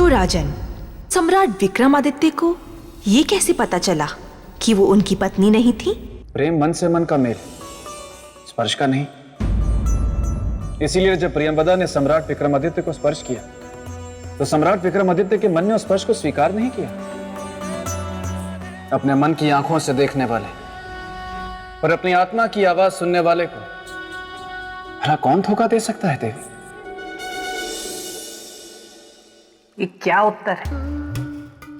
तो राजन, सम्राट विक्रमादित्य को ये कैसे पता चला कि वो उनकी पत्नी नहीं थी? प्रेम मन से मन का मेल, स्पर्श का नहीं। इसीलिए जब प्रियंवदा ने सम्राट विक्रमादित्य को स्पर्श किया तो सम्राट विक्रमादित्य के मन ने उस स्पर्श को स्वीकार नहीं किया। अपने मन की आंखों से देखने वाले और अपनी आत्मा की आवाज सुनने वाले को भला कौन धोखा दे सकता है देवी? ये क्या उत्तर है?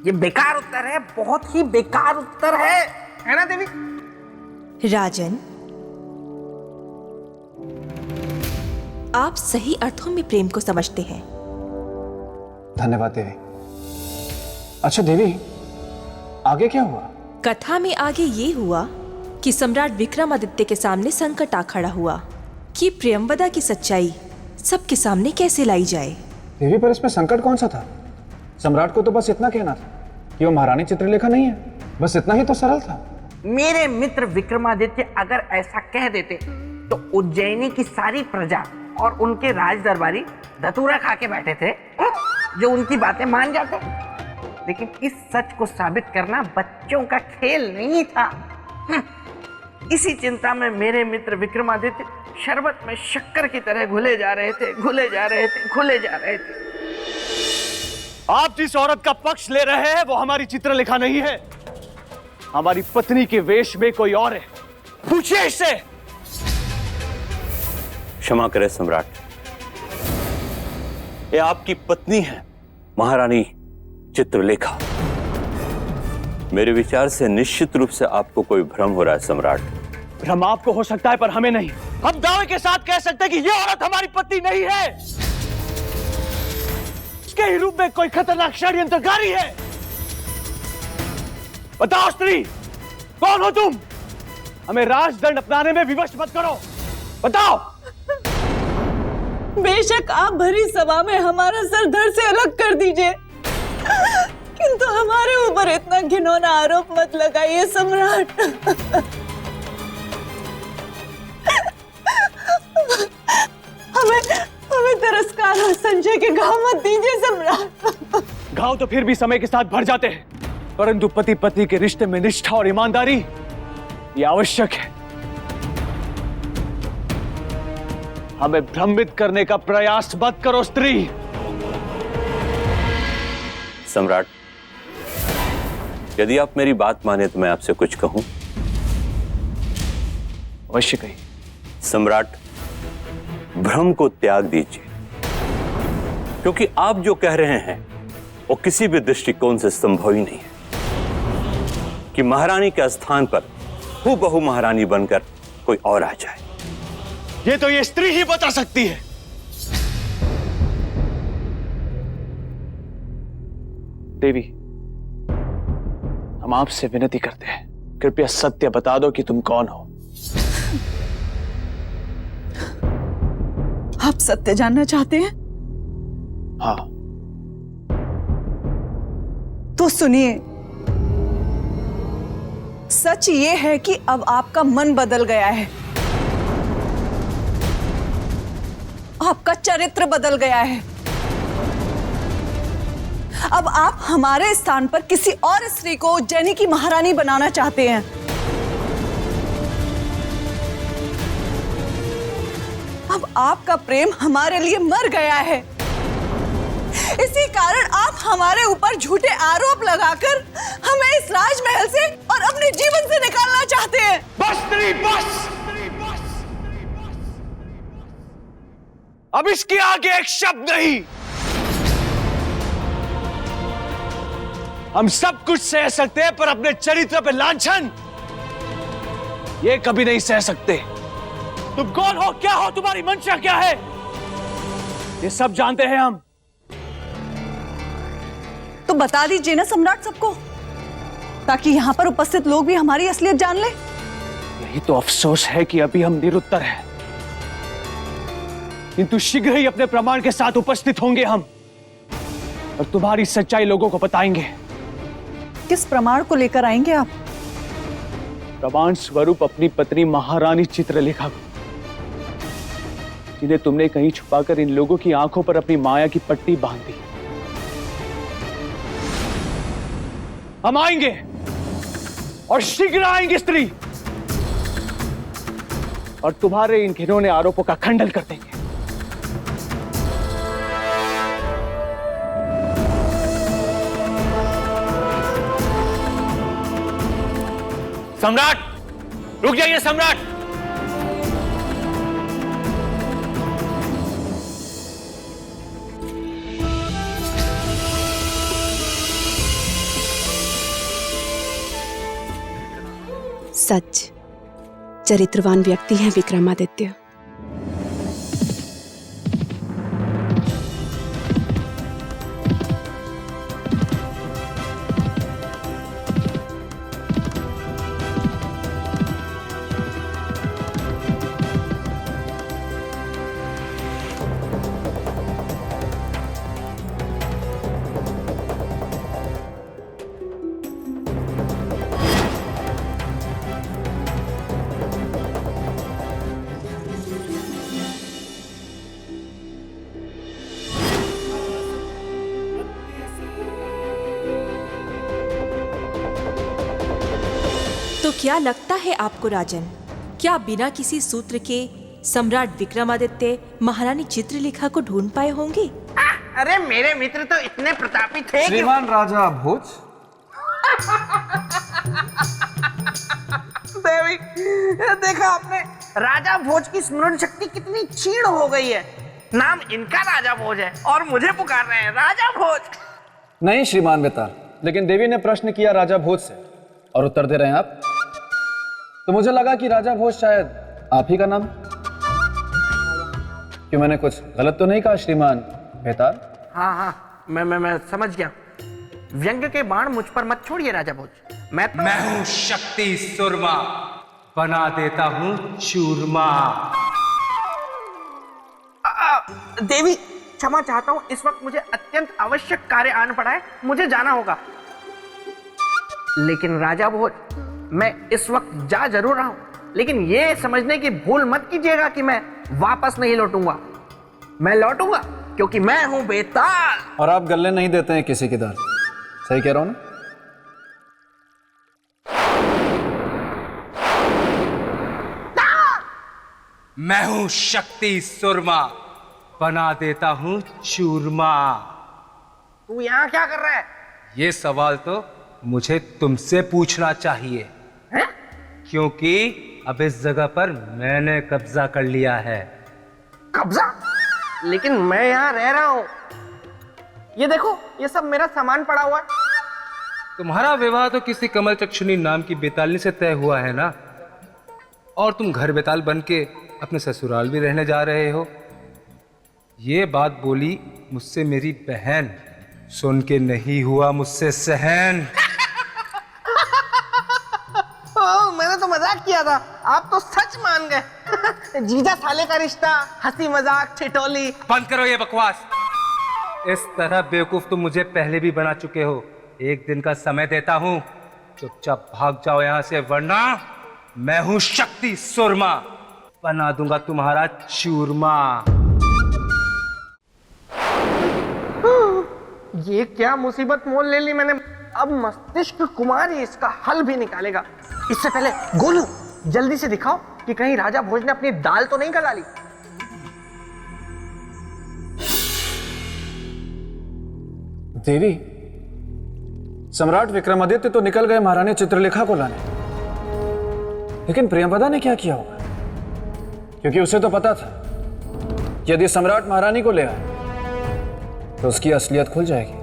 ये बेकार उत्तर है, बहुत ही बेकार उत्तर है ना देवी? राजन, आप सही अर्थों में प्रेम को समझते हैं। धन्यवाद देवी। अच्छा देवी, आगे क्या हुआ? कथा में आगे ये हुआ कि सम्राट विक्रमादित्य के सामने संकट आ खड़ा हुआ कि प्रियंवदा की सच्चाई सबके सामने कैसे लाई जाए। देवी, पर इसमें संकट कौन सा था? सम्राट को तो बस इतना कहना था कि वो महारानी चित्रलेखा नहीं है, बस इतना ही तो सरल था। मेरे मित्र विक्रमादित्य अगर ऐसा कह देते तो उज्जैनी की सारी प्रजा और उनके राज दरबारी धतूरा खा के बैठे थे जो उनकी बातें मान जाते। लेकिन इस सच को साबित करना बच्चों का खेल नहीं था। इसी चिंता में मेरे मित्र विक्रमादित्य शरबत में शक्कर की तरह घुले जा रहे थे। आप जिस औरत का पक्ष ले रहे हैं वो हमारी चित्रलेखा नहीं है। हमारी पत्नी के वेश में कोई और है। पूछिए इससे। क्षमा करें सम्राट, ये आपकी पत्नी है महारानी चित्रलेखा। मेरे विचार से निश्चित रूप से आपको कोई भ्रम हो रहा है सम्राट। भ्रम आपको हो सकता है पर हमें नहीं। हम दावे के साथ कह सकते हैं कि यह औरत हमारी पत्नी नहीं है। इसके ही रूप में कोई खतरनाक षड्यंत्रकारी है। बताओ स्त्री, कौन हो तुम? हमें राजदंड अपनाने में विवश मत करो, बताओ। बेशक आप भरी सभा में हमारा सर धड़ से अलग कर दीजिए, किंतु हमारे ऊपर इतना घिनौना आरोप मत लगाइए सम्राट। हमें तिरस्कार और संशय के घाव मत दीजिए सम्राट। घाव तो फिर भी समय के साथ भर जाते हैं, परंतु पति पत्नी के रिश्ते में निष्ठा और ईमानदारी ये आवश्यक है। हमें भ्रमित करने का प्रयास मत करो स्त्री। सम्राट, यदि आप मेरी बात माने तो मैं आपसे कुछ कहूं। अवश्य कहिए। सम्राट, भ्रम को त्याग दीजिए, क्योंकि आप जो कह रहे हैं वो किसी भी दृष्टिकोण से संभव ही नहीं है कि महारानी के स्थान पर हूबहू महारानी बनकर कोई और आ जाए। ये तो ये स्त्री ही बता सकती है। देवी, हम आपसे विनती करते हैं, कृपया सत्य बता दो कि तुम कौन हो। आप सत्य जानना चाहते हैं? हाँ। तो सुनिए, सच ये है कि अब आपका मन बदल गया है, आपका चरित्र बदल गया है। अब आप हमारे स्थान पर किसी और स्त्री को उज्जैनी की महारानी बनाना चाहते हैं। अब आपका प्रेम हमारे लिए मर गया है। इसी कारण आप हमारे ऊपर झूठे आरोप लगाकर हमें इस राजमहल से और अपने जीवन से निकालना चाहते हैं। बस स्त्री, बस। अब इसके आगे एक शब्द नहीं। हम सब कुछ सह सकते हैं पर अपने चरित्र पे लांछन ये कभी नहीं सह सकते। तुम कौन हो, क्या हो, तुम्हारी मंशा क्या है, ये सब जानते हैं हम। तो बता दीजिए ना सम्राट सबको, ताकि यहां पर उपस्थित लोग भी हमारी असलियत जान ले। यही तो अफसोस है कि अभी हम निरुत्तर हैं, किंतु शीघ्र ही अपने प्रमाण के साथ उपस्थित होंगे हम और तुम्हारी सच्चाई लोगों को बताएंगे। किस प्रमाण को लेकर आएंगे आप? प्रमाण स्वरूप अपनी पत्नी महारानी चित्रलेखा को, जिन्हें तुमने कहीं छुपाकर इन लोगों की आंखों पर अपनी माया की पट्टी बांध दी। हम आएंगे और शीघ्र आएंगे स्त्री, और तुम्हारे इन घिनौने आरोपों का खंडन कर देंगे। सम्राट, रुक जाइए सम्राट। सच, चरित्रवान व्यक्ति हैं विक्रमादित्य। तो क्या लगता है आपको राजन, क्या बिना किसी सूत्र के सम्राट विक्रमादित्य महारानी चित्रलेखा को ढूंढ पाए होंगे? अरे मेरे मित्र तो इतने प्रतापी थे कि श्रीमान राजा भोज। देवी, देखा आपने राजा भोज की स्मरण शक्ति कितनी क्षीण हो गई है। नाम इनका राजा भोज है और मुझे पुकार रहे हैं राजा भोज। नहीं श्रीमान बेताल, लेकिन देवी ने प्रश्न किया राजा भोज से और उत्तर दे रहे हैं आप, तो मुझे लगा कि राजा भोज शायद आप ही का नाम। क्यों, मैंने कुछ गलत तो नहीं कहा श्रीमान बेताल? हाँ हाँ, मैं समझ गया। व्यंग के बाण मुझ पर मत छोड़िए राजा भोज। मैं हूं शक्ति सुरमा, बना देता हूं चूरमा। देवी क्षमा चाहता हूँ, इस वक्त मुझे अत्यंत आवश्यक कार्य आना पड़ा है, मुझे जाना होगा। लेकिन राजा भोज, मैं इस वक्त जा जरूर रहा हूं, लेकिन ये समझने की भूल मत कीजिएगा कि मैं वापस नहीं लौटूंगा। मैं लौटूंगा क्योंकि मैं हूं बेताल। और आप गले नहीं देते हैं किसी की दाल, सही कह रहा हूं ना? मैं हूं शक्ति सुरमा, बना देता हूं चूरमा। तू यहाँ क्या कर रहा है? ये सवाल तो मुझे तुमसे पूछना चाहिए, हैं? क्योंकि अब इस जगह पर मैंने कब्जा कर लिया है। कब्जा? लेकिन मैं यहाँ रह रहा हूँ। ये देखो, ये सब मेरा सामान पड़ा हुआ है। तुम्हारा विवाह तो किसी कमल चक्षुनी नाम की बेतालनी से तय हुआ है ना, और तुम घर बेताल बन के अपने ससुराल भी रहने जा रहे हो। ये बात बोली मुझसे मेरी बहन, सुन के नहीं हुआ मुझसे सहन। मैंने तो मजाक किया था, आप तो सच मान गए। जीजा साले का रिश्ता, हंसी मजाक, ठिठोली। बंद करो ये बकवास। इस तरह बेवकूफ तुम मुझे पहले भी बना चुके हो। एक दिन का समय देता हूं, चुपचाप भाग जाओ यहां से, वरना मैं हूं शक्ति सुरमा, बना दूंगा तुम्हारा चूरमा। ये क्या मुसीबत मोल ले ली मैंने। अब मस्तिष्क कुमार ही इसका हल भी निकालेगा। इससे पहले गोलू, जल्दी से दिखाओ कि कहीं राजा भोज ने अपनी दाल तो नहीं गला ली। देवी, सम्राट विक्रमादित्य तो निकल गए महारानी चित्रलेखा को लाने, लेकिन प्रियंवदा ने क्या किया होगा? क्योंकि उसे तो पता था कि यदि सम्राट महारानी को ले आए तो उसकी असलियत खुल जाएगी।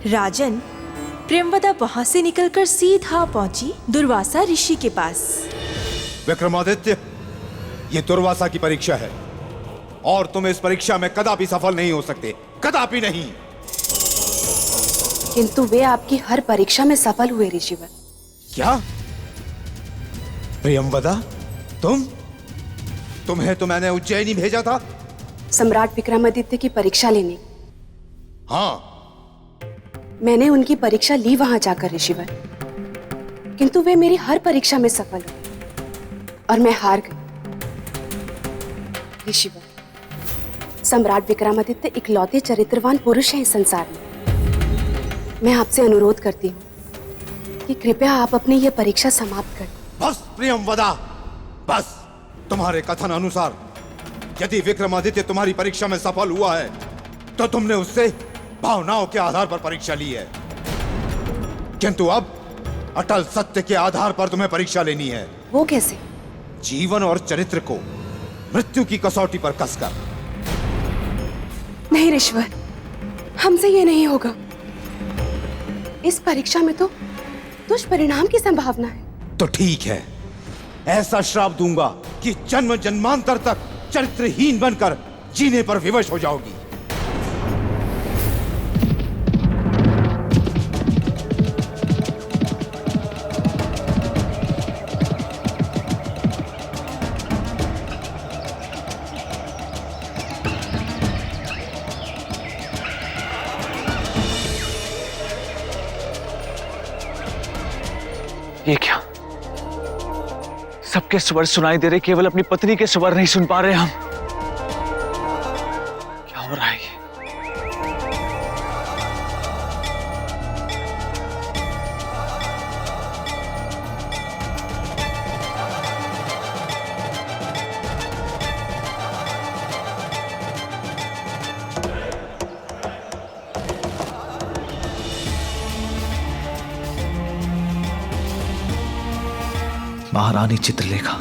राजन, प्रियंवदा वहां से निकलकर सीधा पहुंची दुर्वासा ऋषि के पास। विक्रमादित्य, ये दुर्वासा की परीक्षा है और तुम इस परीक्षा में कदापि सफल नहीं हो सकते, कदापि नहीं। किंतु वे आपकी हर परीक्षा में सफल हुए ऋषिवर। क्या? प्रियंवदा, तुम्हें तो मैंने उज्जैनी भेजा था। सम्राट विक्रमादित्य की परीक्षा लेने। हाँ, मैंने उनकी परीक्षा ली वहां जाकर ऋषिवर, किंतु वे मेरी हर परीक्षा में सफल हुए और मैं हार गई। ऋषिवर, सम्राट विक्रमादित्य इकलौते चरित्रवान पुरुष हैं इस संसार में। मैं आपसे अनुरोध करती हूँ कि कृपया आप अपनी ये परीक्षा समाप्त कर दें। बस प्रियंवदा, बस। तुम्हारे कथन अनुसार यदि विक्रमादित्य तुम्हारी परीक्षा में सफल हुआ है तो तुमने उससे भावनाओं के आधार पर परीक्षा ली है, किंतु अब अटल सत्य के आधार पर तुम्हें परीक्षा लेनी है। वो कैसे? जीवन और चरित्र को मृत्यु की कसौटी पर कसकर। नहीं ऋषवर, हमसे ये नहीं होगा। इस परीक्षा में तो दुष्परिणाम की संभावना है। तो ठीक है, ऐसा श्राप दूंगा कि जन्म जन्मांतर तक चरित्रहीन बनकर जीने पर विवश हो जाओगी। ये क्या? सबके स्वर सुनाई दे रहे, केवल अपनी पत्नी के स्वर नहीं सुन पा रहे हम। क्या हो रहा है ये? महारानी चित्रलेखा,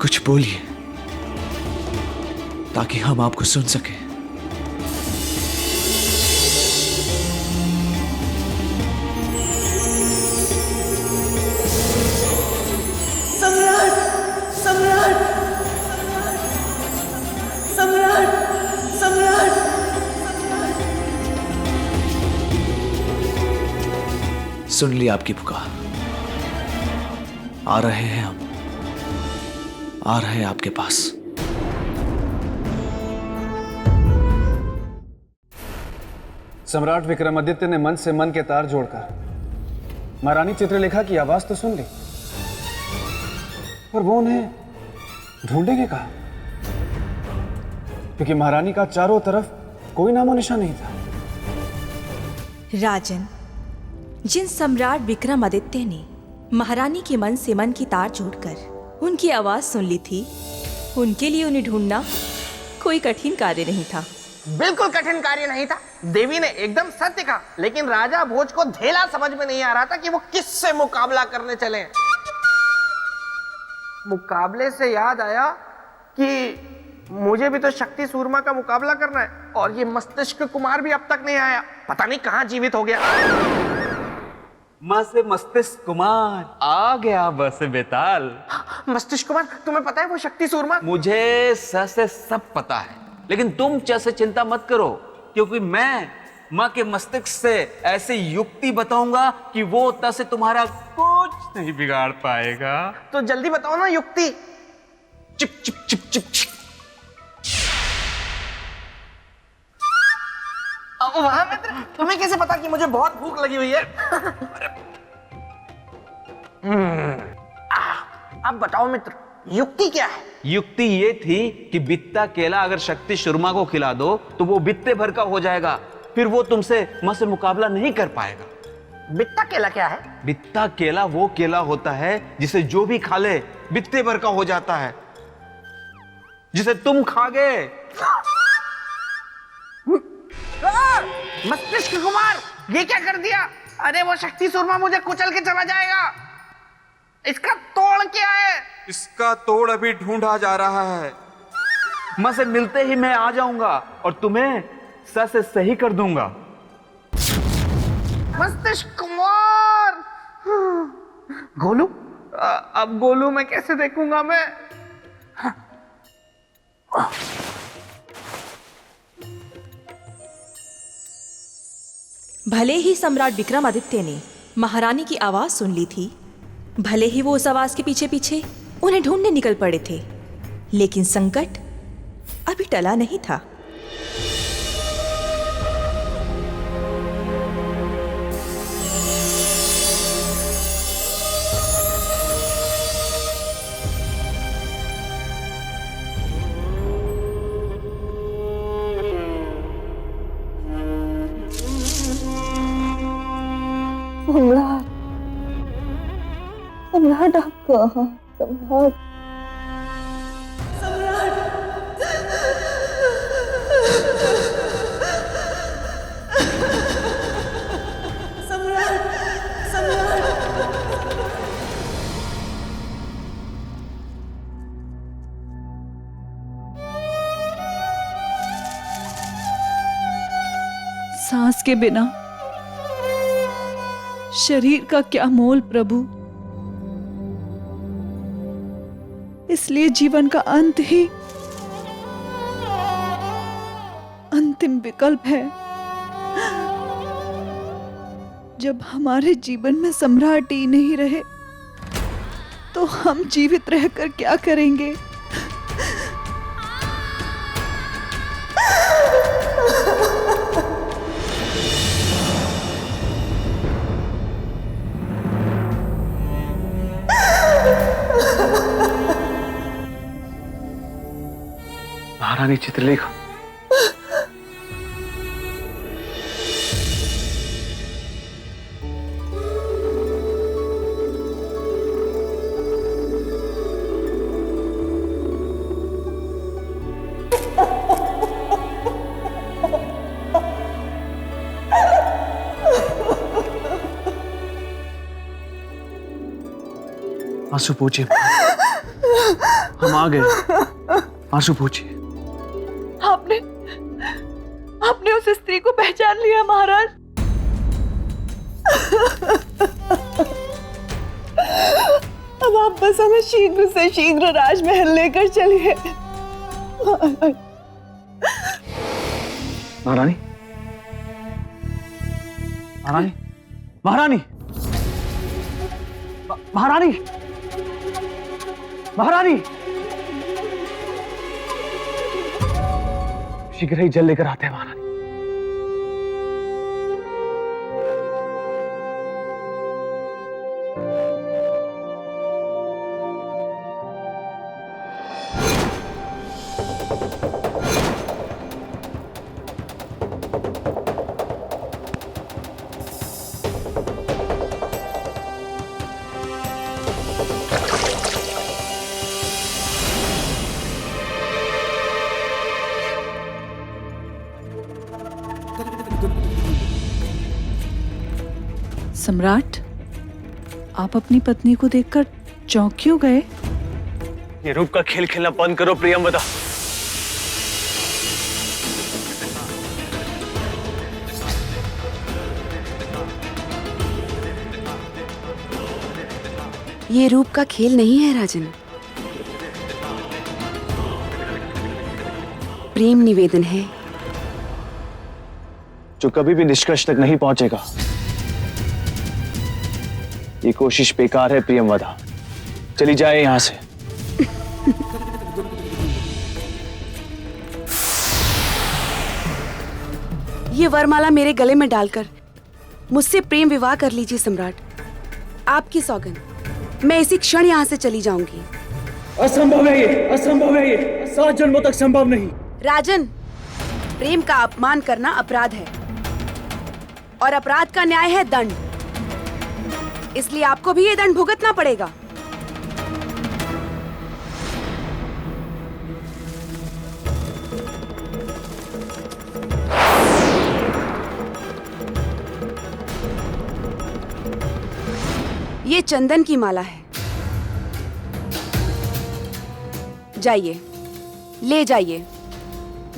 कुछ बोलिए ताकि हम आपको सुन सकें। सम्राट, सम्राट, सम्राट, सम्राट। सुन ली आपकी पुकार। आ रहे हैं हम, आ रहे हैं आपके पास। सम्राट विक्रमादित्य ने मन से मन के तार जोड़कर महारानी चित्रलेखा की आवाज तो सुन ली, पर वो उन्हें ढूंढेंगे कहाँ? क्योंकि महारानी का चारों तरफ कोई नामो निशान नहीं था। राजन, जिन सम्राट विक्रमादित्य ने महारानी के मन से मन की तार जोड़कर उनकी आवाज सुन ली थी, उनके लिए उन्हें ढूंढना कोई कठिन कार्य नहीं था। बिल्कुल कठिन कार्य नहीं था। देवी ने एकदम सत्य कहा, लेकिन राजा भोज को धेला समझ में नहीं आ रहा था कि वो किससे मुकाबला करने चले। मुकाबले से याद आया कि मुझे भी तो शक्ति सूरमा का मुकाबला करना है, और ये मस्तिष्क कुमार भी अब तक नहीं आया। पता नहीं कहां जीवित हो गया। माँ से मस्तिष्क कुमार आ गया बस बेताल। मस्तिष्क कुमार, तुम्हें पता है वो शक्ति सूरमा? मुझे स से सब पता है, लेकिन तुम च से चिंता मत करो, क्योंकि मैं माँ के मस्तिष्क से ऐसी युक्ति बताऊंगा कि वो त से तुम्हारा कुछ नहीं बिगाड़ पाएगा। तो जल्दी बताओ ना युक्ति। Chip chip chip chip chip. वहां मित्र, तुम्हें कैसे पता कि मुझे बहुत भूख लगी हुई है? अब बताओ मित्र, युक्ति क्या है? युक्ति ये थी कि बित्ता केला अगर शक्ति शर्मा को खिला दो तो वो बित्ते भर का हो जाएगा, फिर वो तुमसे मां से मुकाबला नहीं कर पाएगा। बित्ता केला क्या है? बित्ता केला वो केला होता है जिसे जो भी खा ले बित्ते भर का हो जाता है, जिसे तुम खा गए। मस्तिष्क कुमार, ये क्या कर दिया? अरे वो शक्ति सूरमा मुझे कुचल के चला जाएगा। इसका तोड़ क्या है? इसका तोड़ अभी ढूंढा जा रहा है। मां से मिलते ही मैं आ जाऊंगा और तुम्हें स से सही कर दूंगा। मस्तिष्क कुमार। गोलू, अब गोलू मैं कैसे देखूंगा मैं? भले ही सम्राट विक्रमादित्य ने महारानी की आवाज सुन ली थी, भले ही वो उस आवाज के पीछे पीछे उन्हें ढूंढने निकल पड़े थे, लेकिन संकट अभी टला नहीं था। सम्राट, सम्राट आप कहाँ? सम्राट, सांस के बिना शरीर का क्या मोल प्रभु। इसलिए जीवन का अंत ही अंतिम विकल्प है। जब हमारे जीवन में सम्राट ही नहीं रहे तो हम जीवित रहकर क्या करेंगे? महारानी चित्रलेखा, आंसू पोछिए। हम आ गए, आंसू पोछिए। आपने उस स्त्री को पहचान लिया महाराज? अब आप बस हमें शीघ्र से शीघ्र राजमहल लेकर चलिए। महारानी, महारानी, महारानी, महारानी, महारानी, शीघ्र ही जल लेकर आते हैं महारानी। सम्राट, आप अपनी पत्नी को देखकर चौंक क्यों गए? ये रूप का खेल खेलना बंद करो प्रियंवदा। ये रूप का खेल नहीं है राजन, प्रेम निवेदन है जो कभी भी निष्कर्ष तक नहीं पहुंचेगा। ये कोशिश बेकार है प्रियंवदा, चली जाए यहां से। ये वरमाला मेरे गले में डालकर मुझसे प्रेम विवाह कर लीजिए सम्राट। आपकी सौगंध, मैं इसी क्षण यहां से चली जाऊंगी। असंभव है ये, असंभव है ये, 7 जन्मों तक संभव नहीं। राजन, प्रेम का अपमान करना अपराध है और अपराध का न्याय है दंड। इसलिए आपको भी ये दंड भुगतना पड़ेगा। ये चंदन की माला है, जाइए, ले जाइए।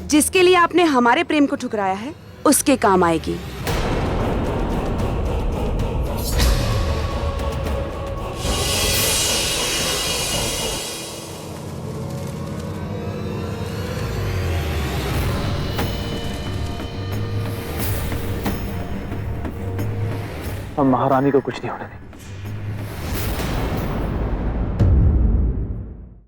जिसके लिए आपने हमारे प्रेम को ठुकराया है उसके काम आएगी। हम महारानी को कुछ नहीं होने देंगे।